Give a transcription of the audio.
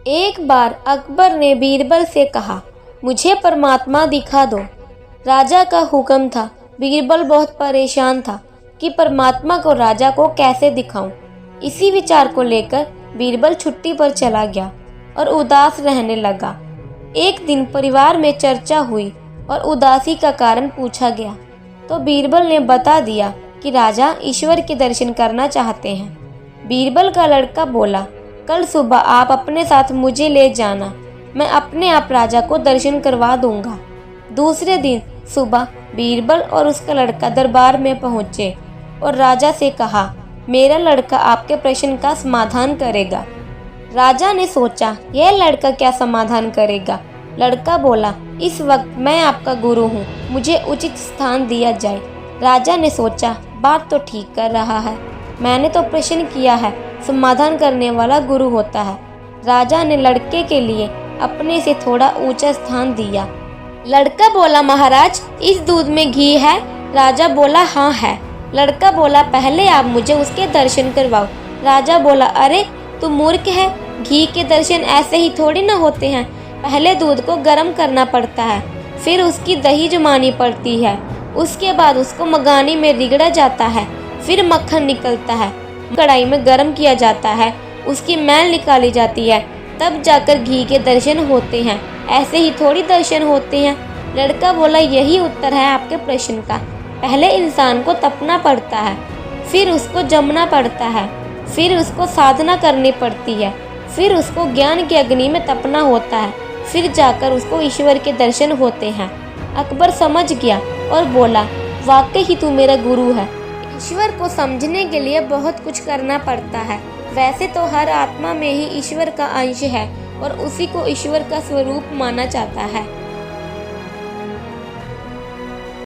एक बार अकबर ने बीरबल से कहा, मुझे परमात्मा दिखा दो। राजा का हुक्म था। बीरबल बहुत परेशान था कि परमात्मा को राजा को कैसे दिखाऊं। इसी विचार को लेकर बीरबल छुट्टी पर चला गया और उदास रहने लगा। एक दिन परिवार में चर्चा हुई और उदासी का कारण पूछा गया तो बीरबल ने बता दिया कि राजा ईश्वर के दर्शन करना चाहते हैं। बीरबल का लड़का बोला, कल सुबह आप अपने साथ मुझे ले जाना, मैं अपने आप राजा को दर्शन करवा दूंगा। दूसरे दिन सुबह बीरबल और उसका लड़का दरबार में पहुंचे और राजा से कहा, मेरा लड़का आपके प्रश्न का समाधान करेगा। राजा ने सोचा, यह लड़का क्या समाधान करेगा। लड़का बोला, इस वक्त मैं आपका गुरु हूँ, मुझे उचित स्थान दिया जाए। राजा ने सोचा, बात तो ठीक कर रहा है, मैंने तो प्रश्न किया है, समाधान करने वाला गुरु होता है। राजा ने लड़के के लिए अपने से थोड़ा ऊंचा स्थान दिया। लड़का बोला, महाराज इस दूध में घी है। राजा बोला, हाँ है। लड़का बोला, पहले आप मुझे उसके दर्शन करवाओ। राजा बोला, अरे तू मूर्ख है, घी के दर्शन ऐसे ही थोड़ी ना होते हैं। पहले दूध को गर्म करना पड़ता है, फिर उसकी दही जमानी पड़ती है, उसके बाद उसको मगानी में रिगड़ा जाता है, फिर मक्खन निकलता है, कढ़ाई में गर्म किया जाता है, उसकी मैल निकाली जाती है, तब जाकर घी के दर्शन होते हैं। ऐसे ही थोड़ी दर्शन होते हैं। लड़का बोला, यही उत्तर है आपके प्रश्न का। पहले इंसान को तपना पड़ता है, फिर उसको जमना पड़ता है, फिर उसको साधना करनी पड़ती है, फिर उसको ज्ञान की अग्नि में तपना होता है, फिर जाकर उसको ईश्वर के दर्शन होते हैं। अकबर समझ गया और बोला, वाकई ही तू मेरा गुरु है। ईश्वर को समझने के लिए बहुत कुछ करना पड़ता है। वैसे तो हर आत्मा में ही ईश्वर का अंश है और उसी को ईश्वर का स्वरूप माना जाता है।